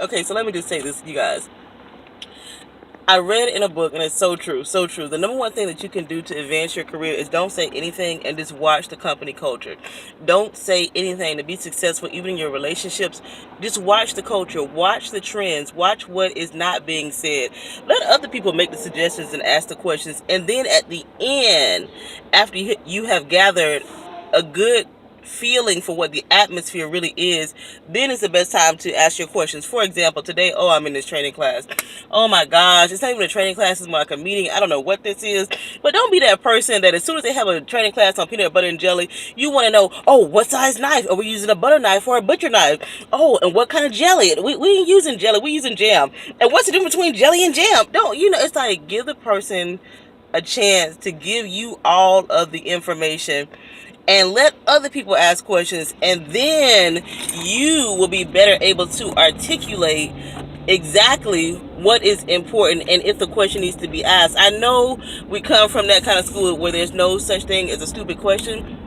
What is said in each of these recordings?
Okay, so let me just say this, you guys. I read in a book, and it's so true, so true. The number one thing that you can do to advance your career is don't say anything and just watch the company culture. Don't say anything to be successful, even in your relationships. Just watch the culture, watch the trends, watch what is not being said. Let other people make the suggestions and ask the questions. And then at the end, after you have gathered a good feeling for what the atmosphere really is, then it's the best time to ask your questions. For example, today, oh, I'm in this training class. Oh my gosh, it's not even a training class, it's more like a meeting. I don't know what this is. But don't be that person that as soon as they have a training class on peanut butter and jelly, you want to know, oh, what size knife? Are we using a butter knife or a butcher knife? Oh, and what kind of jelly? We ain't using jelly, we using jam. And what's the difference between jelly and jam? Don't, it's like give the person a chance to give you all of the information and let other people ask questions, and then you will be better able to articulate exactly what is important and if the question needs to be asked. I know we come from that kind of school where there's no such thing as a stupid question,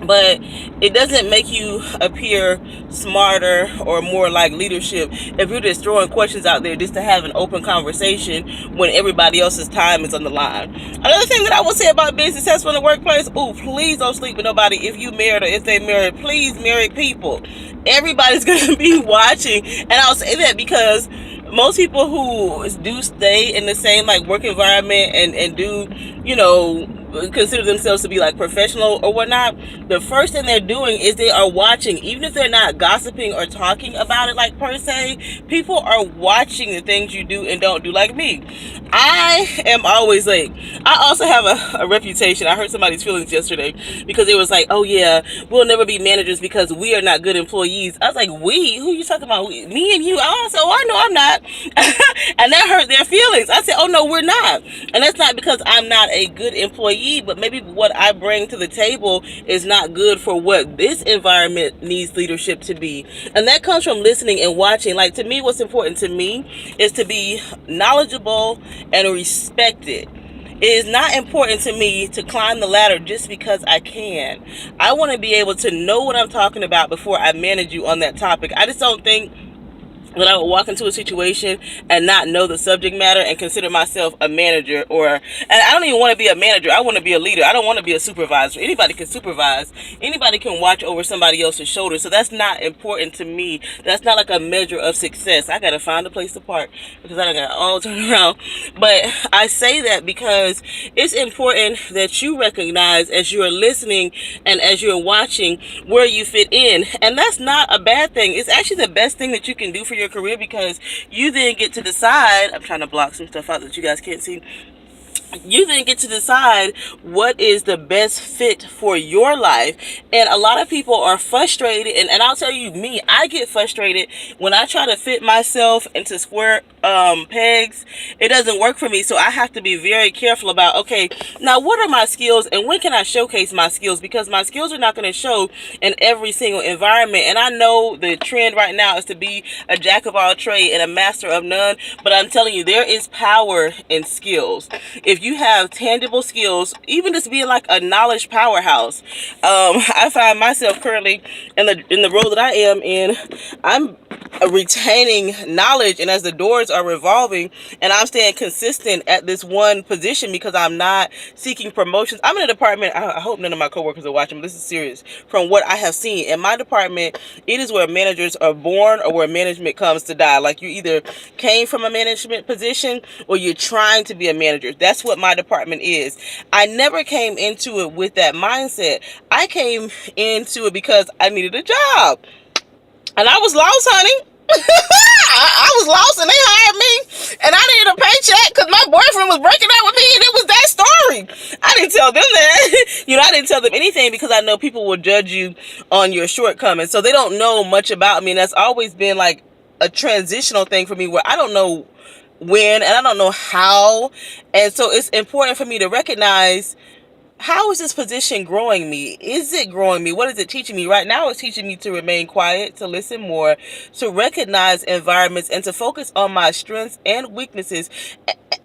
but it doesn't make you appear smarter or more like leadership if you're just throwing questions out there just to have an open conversation when everybody else's time is on the line. Another thing that I will say about being successful in the workplace, please don't sleep with nobody. If you married or if they married, please marry people. Everybody's going to be watching, and I'll say that because most people who do stay in the same like work environment and do, consider themselves to be like professional or whatnot, the first thing they're doing is they are watching. Even if they're not gossiping or talking about it like per se, people are watching the things you do and don't do. Like me, I am always late. I also have a reputation. I hurt somebody's feelings yesterday because it was like, oh yeah, we'll never be managers because we are not good employees. I was like, we? Who are you talking about? Me and you? Oh, so I know I'm not. And that hurt their feelings. I said, oh no, we're not. And that's not because I'm not a good employee, but maybe what I bring to the table is not good for what this environment needs leadership to be. And that comes from listening and watching. Like, to me, what's important to me is to be knowledgeable and respected. It is not important to me to climb the ladder just because I can. I want to be able to know what I'm talking about before I manage you on that topic. I just don't think that I would walk into a situation and not know the subject matter and consider myself a manager, and I don't even want to be a manager. I want to be a leader. I don't want to be a supervisor. Anybody can supervise. Anybody can watch over somebody else's shoulder. So that's not important to me. That's not like a measure of success. I got to find a place to park because I don't got all turn around. But I say that because it's important that you recognize as you're listening and as you're watching where you fit in. And that's not a bad thing. It's actually the best thing that you can do for your career because you then get to decide. I'm trying to block some stuff out that you guys can't see. You then get to decide what is the best fit for your life. And a lot of people are frustrated, and I'll tell you, me, I get frustrated when I try to fit myself into square pegs. It doesn't work for me, so I have to be very careful about, okay, now what are my skills and when can I showcase my skills, because my skills are not going to show in every single environment. And I know the trend right now is to be a jack of all trades and a master of none, but I'm telling you, there is power in skills. If you have tangible skills, even just being like a knowledge powerhouse, I find myself currently in the role that I am in. I'm retaining knowledge, and as the doors are revolving and I'm staying consistent at this one position because I'm not seeking promotions. I'm in a department, I hope none of my coworkers are watching, but this is serious. From what I have seen in my department, it is where managers are born or where management comes to die. Like, you either came from a management position or you're trying to be a manager. That's what my department is. I never came into it with that mindset. I came into it because I needed a job. And I was lost, honey. I was lost and they hired me. And I needed a paycheck because my boyfriend was breaking up with me, and it was that story. I didn't tell them that. I didn't tell them anything because I know people will judge you on your shortcomings. So they don't know much about me. And that's always been like a transitional thing for me where I don't know when and I don't know how. And so it's important for me to recognize how is this position growing me? Is it growing me? What is it teaching me? Right now, it's teaching me to remain quiet, to listen more, to recognize environments, and to focus on my strengths and weaknesses,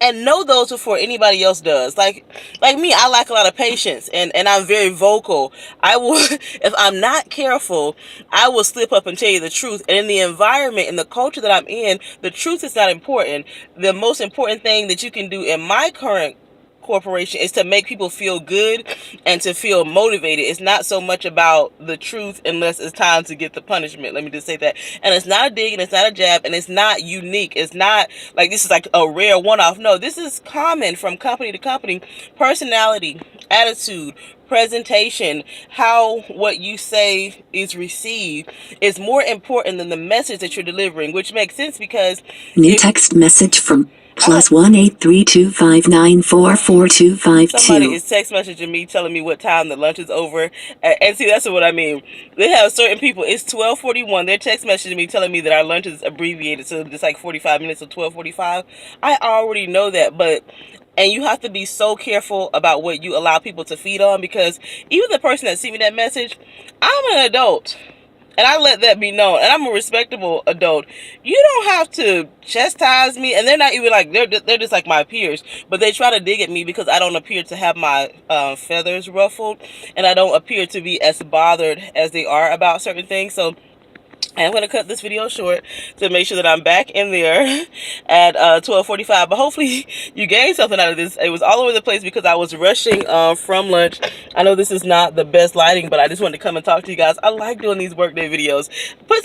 and know those before anybody else does. Like me, I lack a lot of patience, and I'm very vocal. I will, if I'm not careful, I will slip up and tell you the truth. And in the environment, in the culture that I'm in, the truth is not important. The most important thing that you can do in my current corporation is to make people feel good and to feel motivated. It's not so much about the truth unless it's time to get the punishment. Let me just say that. And it's not a dig and it's not a jab and it's not unique. It's not like this is like a rare one-off. No, this is common from company to company. Personality, attitude, presentation, how what you say is received is more important than the message that you're delivering, which makes sense because new text message from +18325944252. Somebody is text messaging me telling me what time the lunch is over. And see, that's what I mean. They have certain people, it's 12:41. They're text messaging me telling me that our lunch is abbreviated, so it's like 45 minutes, so 12:45. I already know that, and you have to be so careful about what you allow people to feed on, because even the person that sent me that message, I'm an adult. And I let that be known. And I'm a respectable adult. You don't have to chastise me. And they're not even like, they're just like my peers. But they try to dig at me because I don't appear to have my feathers ruffled. And I don't appear to be as bothered as they are about certain things. So I'm going to cut this video short to make sure that I'm back in there at 12:45. But hopefully you gained something out of this. It was all over the place because I was rushing from lunch. I know this is not the best lighting, but I just wanted to come and talk to you guys. I like doing these workday videos. Put